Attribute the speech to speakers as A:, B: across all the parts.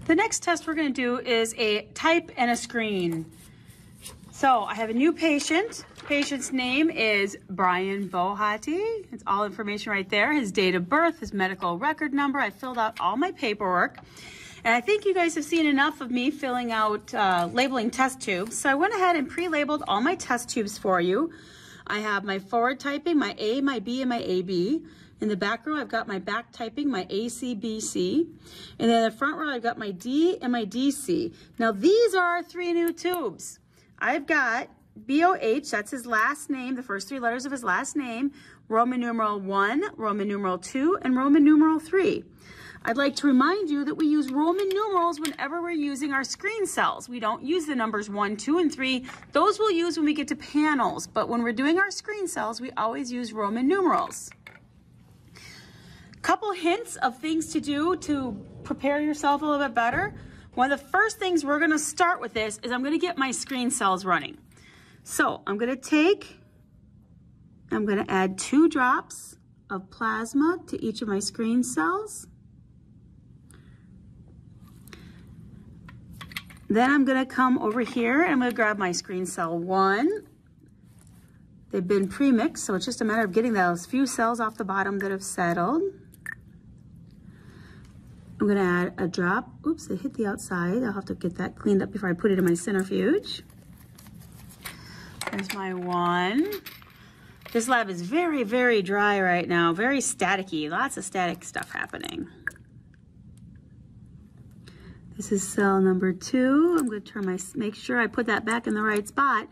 A: The next test we're going to do is a type and a screen. So I have a new patient. Patient's name is Brian Bohati. It's all information right there. His date of birth, his medical record number. I filled out all my paperwork. And I think you guys have seen enough of me filling out labeling test tubes. So I went ahead and pre-labeled all my test tubes for you. I have my forward typing, my A, my B, and my AB. In the back row, I've got my back typing, my AC, BC. And then in the front row, I've got my D and my DC. Now, these are our 3 new tubes. I've got BOH, that's his last name, the first 3 letters of his last name, Roman numeral 1, Roman numeral 2, and Roman numeral 3. I'd like to remind you that we use Roman numerals whenever we're using our screen cells. We don't use the numbers 1, 2, and 3. Those we'll use when we get to panels, but when we're doing our screen cells, we always use Roman numerals. Couple hints of things to do to prepare yourself a little bit better. One of the first things we're going to start with this is I'm going to get my screen cells running. So I'm going to add 2 drops of plasma to each of my screen cells. Then I'm going to come over here and I'm going to grab my screen cell 1. They've been pre-mixed, so it's just a matter of getting those few cells off the bottom that have settled. I'm going to add a drop. Oops, it hit the outside. I'll have to get that cleaned up before I put it in my centrifuge. There's my 1. This lab is very, very dry right now. Very staticky. Lots of static stuff happening. This is cell number 2. I'm going to make sure I put that back in the right spot.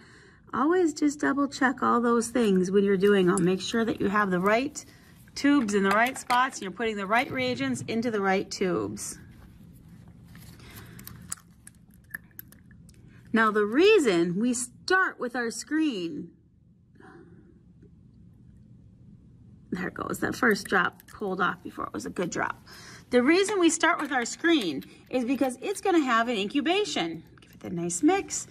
A: Always just double check all those things when you're doing them. Make sure that you have the right tubes in the right spots and you're putting the right reagents into the right tubes. Now the reason we start with our screen, there it goes, that first drop pulled off before it was a good drop. The reason we start with our screen is because it's going to have an incubation. Give it that nice mix.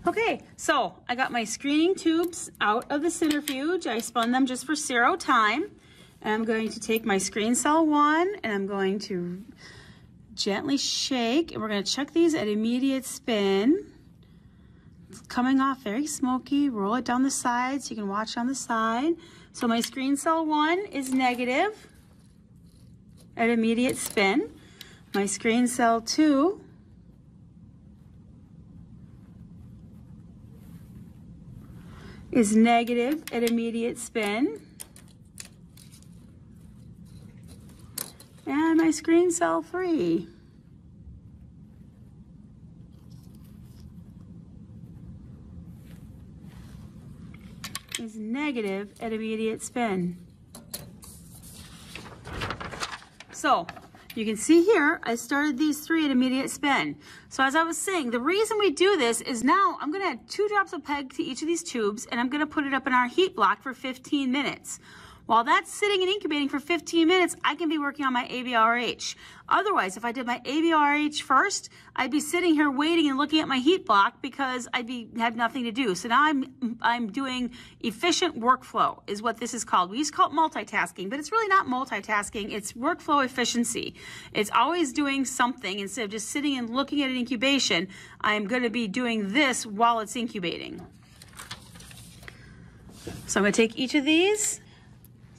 A: Okay, so I got my screening tubes out of the centrifuge. I spun them just for 0 time. And I'm going to take my screen cell 1 and I'm going to gently shake, and we're going to check these at immediate spin. It's coming off very smoky. Roll it down the side so you can watch on the side. So my screen cell 1 is negative at immediate spin. My screen cell 2 is negative at immediate spin. And my screen cell 3 is negative at immediate spin. So you can see here, I started these 3 at immediate spin. So as I was saying, the reason we do this is now I'm going to add 2 drops of PEG to each of these tubes, and I'm going to put it up in our heat block for 15 minutes. While that's sitting and incubating for 15 minutes, I can be working on my ABRH. Otherwise, if I did my ABRH first, I'd be sitting here waiting and looking at my heat block because I'd have nothing to do. So now I'm doing efficient workflow is what this is called. We used to call it multitasking, but it's really not multitasking. It's workflow efficiency. It's always doing something instead of just sitting and looking at an incubation. I'm going to be doing this while it's incubating. So I'm going to take each of these.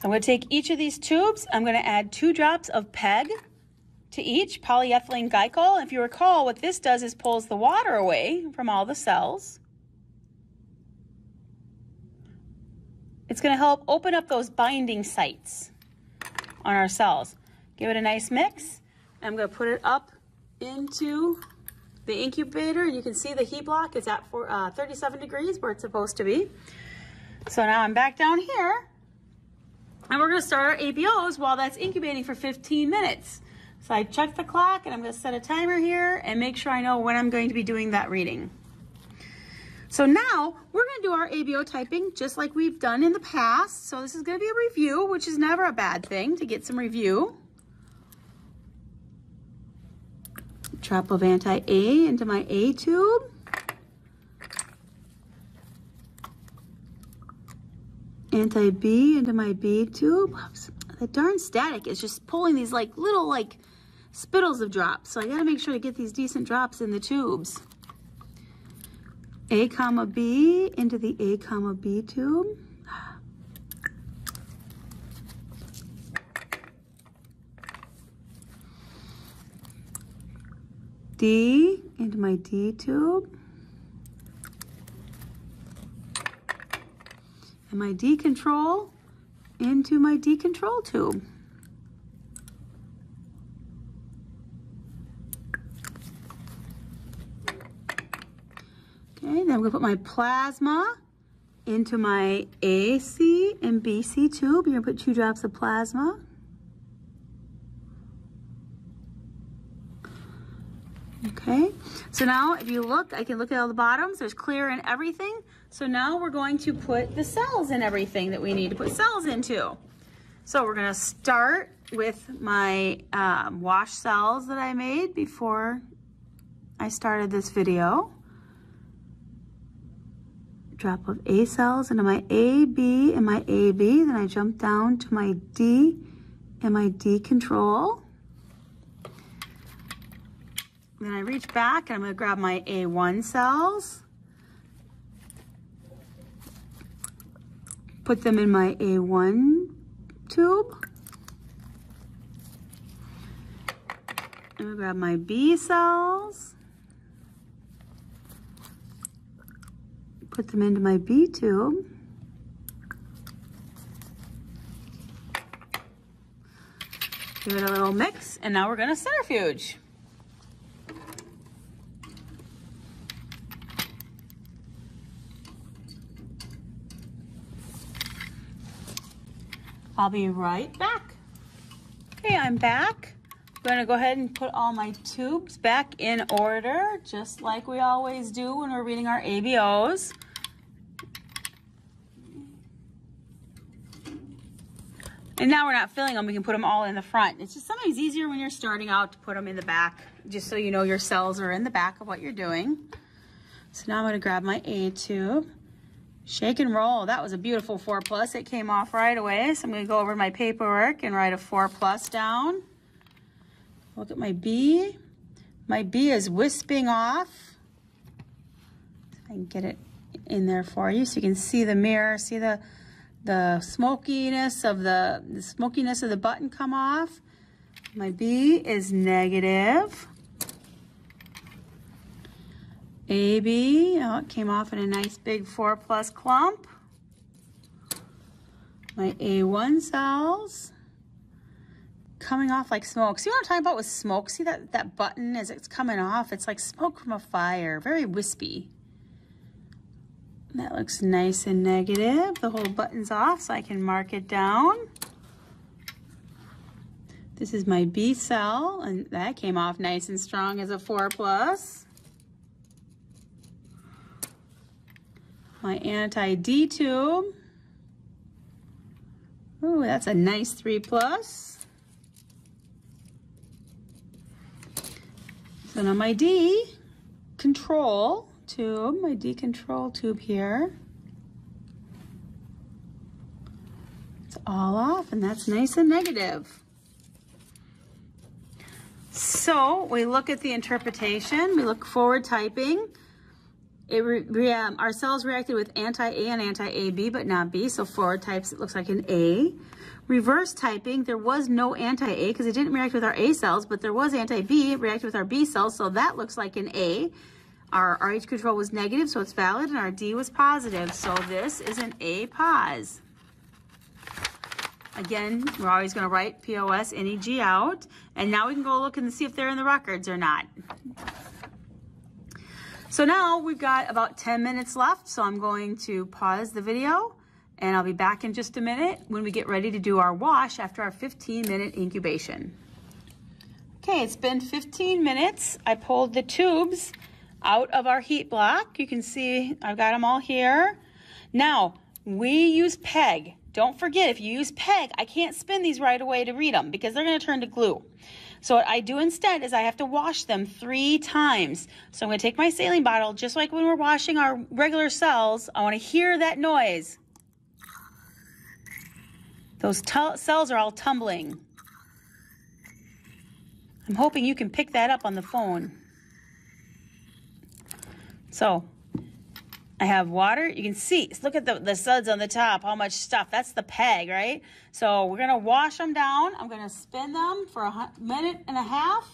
A: I'm going to take each of these tubes. I'm going to add 2 drops of PEG to each, polyethylene glycol. If you recall, what this does is pulls the water away from all the cells. It's going to help open up those binding sites on our cells. Give it a nice mix. I'm going to put it up into the incubator. You can see the heat block is at 37 degrees where it's supposed to be. So now I'm back down here. And we're going to start our ABOs while that's incubating for 15 minutes. So I check the clock and I'm going to set a timer here and make sure I know when I'm going to be doing that reading. So now we're going to do our ABO typing just like we've done in the past. So this is going to be a review, which is never a bad thing to get some review. Drop of anti-A into my A tube. Anti-B into my B tube. The darn static is just pulling these like little spittles of drops. So I gotta make sure to get these decent drops in the tubes. A comma B into the A comma B tube. D into my D tube. And my D control into my D control tube. Okay, then I'm gonna put my plasma into my AC and BC tube. You're gonna put 2 drops of plasma. Okay, so now if you look, I can look at all the bottoms, there's clear in everything. So now we're going to put the cells in everything that we need to put cells into. So we're gonna start with my wash cells that I made before I started this video. Drop of A cells into my AB and my AB, then I jump down to my D and my D control. Then I reach back and I'm gonna grab my A1 cells, put them in my A1 tube. I'm gonna grab my B cells, put them into my B tube. Give it a little mix, and now we're gonna centrifuge. I'll be right back. Okay, I'm back. I'm gonna go ahead and put all my tubes back in order, just like we always do when we're reading our ABOs. And now we're not filling them, we can put them all in the front. It's just sometimes easier when you're starting out to put them in the back, just so you know your cells are in the back of what you're doing. So now I'm gonna grab my A tube. Shake and roll. That was a beautiful 4+. It came off right away. So I'm going to go over my paperwork and write a 4+ down. Look at my B. My B is wisping off. I can get it in there for you so you can see the mirror, see the smokiness of the button come off. My B is negative. AB, oh, it came off in a nice big 4+ clump. My A1 cells coming off like smoke. See what I'm talking about with smoke? See that button as it's coming off? It's like smoke from a fire, very wispy. That looks nice and negative. The whole button's off so I can mark it down. This is my B cell, and that came off nice and strong as a 4+. My anti-D tube. Ooh, that's a nice 3+. So now my D control tube, my D control tube here. It's all off, and that's nice and negative. So we look at the interpretation, we look forward typing. Our cells reacted with anti-A and anti-AB, but not B, so forward types, it looks like an A. Reverse typing, there was no anti-A because it didn't react with our A cells, but there was anti-B, it reacted with our B cells, so that looks like an A. Our RH control was negative, so it's valid, and our D was positive, so this is an A pos. Again, we're always going to write POS NEG out, and now we can go look and see if they're in the records or not. So now we've got about 10 minutes left, so I'm going to pause the video, and I'll be back in just a minute when we get ready to do our wash after our 15-minute incubation. Okay, it's been 15 minutes. I pulled the tubes out of our heat block. You can see I've got them all here. Now, we use PEG. Don't forget, if you use PEG, I can't spin these right away to read them because they're going to turn to glue. So what I do instead is I have to wash them 3 times. So I'm going to take my saline bottle, just like when we're washing our regular cells. I want to hear that noise. Those cells are all tumbling. I'm hoping you can pick that up on the phone. So I have water. You can see, look at the suds on the top, how much stuff. That's the peg, right? So we're going to wash them down. I'm going to spin them for a minute and a half.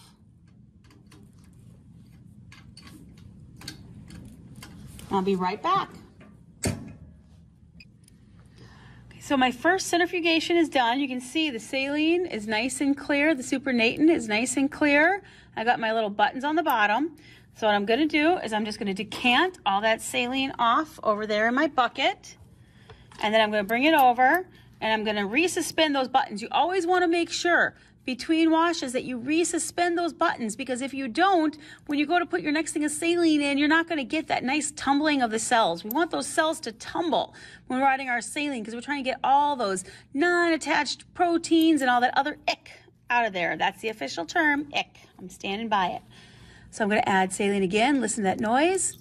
A: I'll be right back. So my first centrifugation is done. You can see the saline is nice and clear. The supernatant is nice and clear. I got my little buttons on the bottom. So what I'm going to do is I'm just going to decant all that saline off over there in my bucket. And then I'm going to bring it over and I'm going to resuspend those buttons. You always want to make sure between washes that you resuspend those buttons, because if you don't, when you go to put your next thing of saline in, you're not going to get that nice tumbling of the cells. We want those cells to tumble when we're adding our saline, because we're trying to get all those non-attached proteins and all that other ick out of there. That's the official term, ick. I'm standing by it. So I'm going to add saline again. Listen to that noise.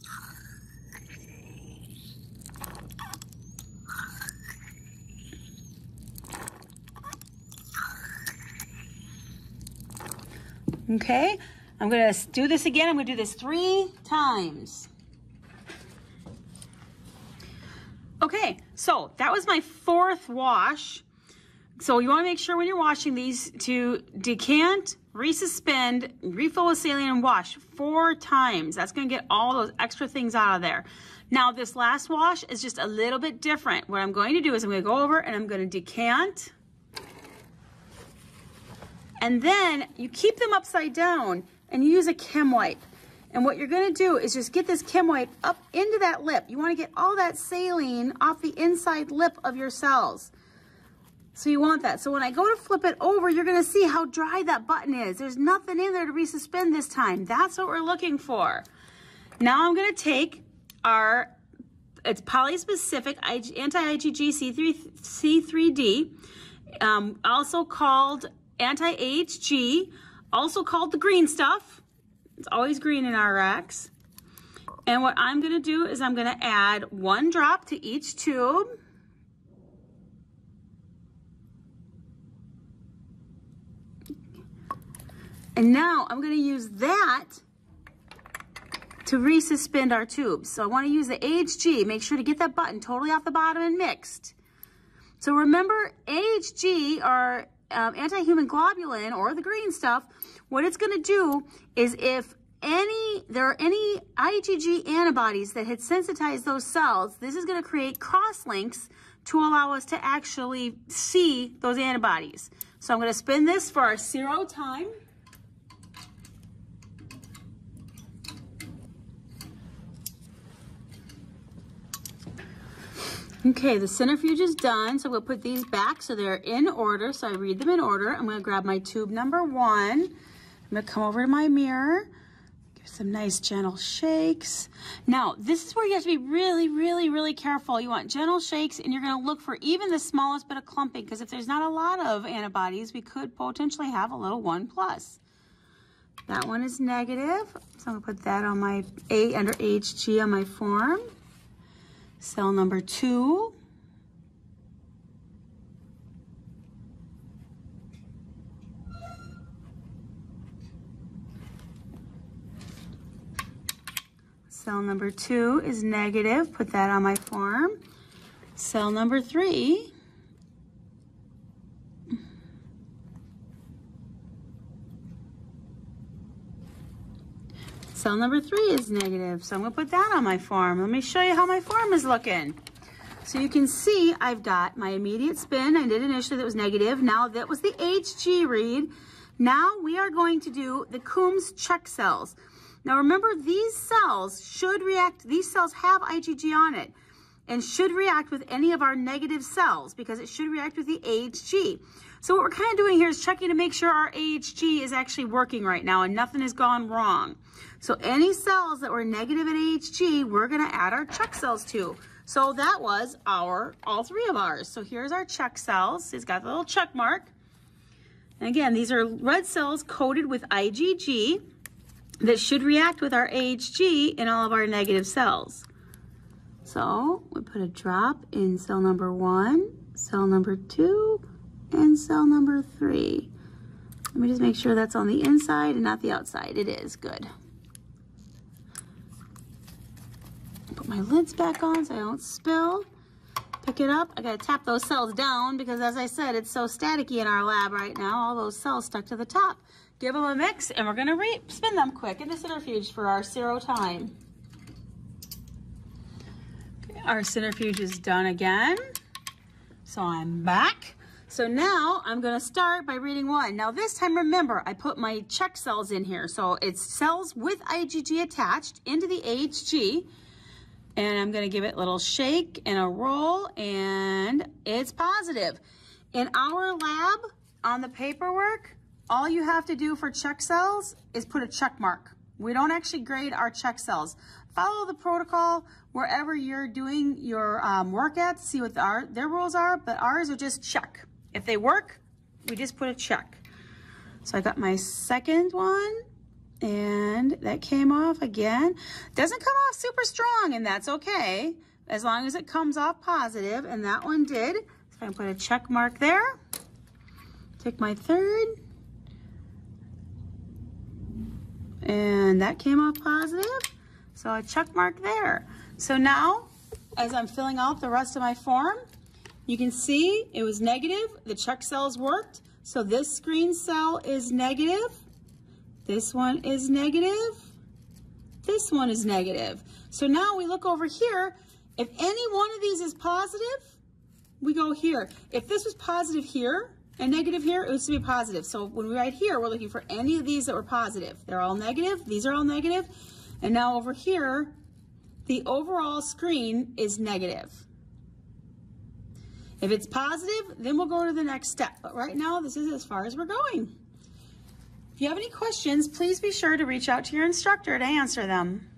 A: Okay, I'm going to do this again. I'm going to do this 3 times. Okay, so that was my 4th wash. So you want to make sure when you're washing these to decant, resuspend, refill with saline, and wash 4 times. That's going to get all those extra things out of there. Now this last wash is just a little bit different. What I'm going to do is I'm going to go over and I'm going to decant. And then you keep them upside down and you use a chem wipe. And what you're going to do is just get this chem wipe up into that lip. You want to get all that saline off the inside lip of your cells. So you want that. So when I go to flip it over, you're going to see how dry that button is. There's nothing in there to resuspend this time. That's what we're looking for. Now I'm going to take it's polyspecific anti-IgG C3D, also called anti-AHG, also called the green stuff. It's always green in our racks. And what I'm going to do is I'm going to add 1 drop to each tube. And now I'm going to use that to resuspend our tubes. So I want to use the AHG. Make sure to get that button totally off the bottom and mixed. So remember, AHG are anti-human globulin, or the green stuff. What it's going to do is if there are any IgG antibodies that had sensitized those cells, this is going to create cross-links to allow us to actually see those antibodies. So I'm going to spin this for our 0 time. Okay, the centrifuge is done, so we'll put these back so they're in order. So I read them in order. I'm going to grab my tube number 1. I'm going to come over to my mirror, give some nice gentle shakes. Now, this is where you have to be really, really, really careful. You want gentle shakes, and you're going to look for even the smallest bit of clumping, because if there's not a lot of antibodies, we could potentially have a little 1+. That one is negative, so I'm going to put that on my A under HG on my form. Cell number 2. Cell number 2 is negative. Put that on my form. Cell number 3. Cell number 3 is negative, so I'm going to put that on my form. Let me show you how my form is looking. So you can see I've got my immediate spin. I did initially that was negative. Now that was the HG read. Now we are going to do the Coombs check cells. Now remember, these cells should react, these cells have IgG on it and should react with any of our negative cells because it should react with the AHG. So what we're kind of doing here is checking to make sure our AHG is actually working right now and nothing has gone wrong. So any cells that were negative at AHG, we're going to add our check cells to. So that was all 3 of ours. So here's our check cells. It's got the little check mark. And again, these are red cells coated with IgG that should react with our AHG in all of our negative cells. So we put a drop in cell number 1, cell number 2, and cell number 3. Let me just make sure that's on the inside and not the outside. It is, good. Put my lids back on so I don't spill. Pick it up. I gotta tap those cells down because, as I said, it's so staticky in our lab right now. All those cells stuck to the top. Give them a mix, and we're gonna spin them quick in the centrifuge for our zero time. Okay, our centrifuge is done again. So I'm back. So now I'm gonna start by reading one. Now this time, remember, I put my check cells in here. So it's cells with IgG attached into the AHG. And I'm gonna give it a little shake and a roll, and it's positive. In our lab, on the paperwork, all you have to do for check cells is put a check mark. We don't actually grade our check cells. Follow the protocol wherever you're doing your work at to see what their rules are, but ours are just check. If they work, we just put a check. So I got my second one, and that came off again. Doesn't come off super strong, and that's okay, as long as it comes off positive, and that one did. So I'm gonna put a check mark there. Take my third, and that came off positive, so a check mark there. So now, as I'm filling out the rest of my form, you can see it was negative, the check cells worked, so this green cell is negative, this one is negative, this one is negative. So now we look over here, if any one of these is positive, we go here. If this was positive here and negative here, it would be positive. So when we write here, we're looking for any of these that were positive. They're all negative, these are all negative, and now over here, the overall screen is negative. If it's positive, then we'll go to the next step. But right now, this is as far as we're going. If you have any questions, please be sure to reach out to your instructor to answer them.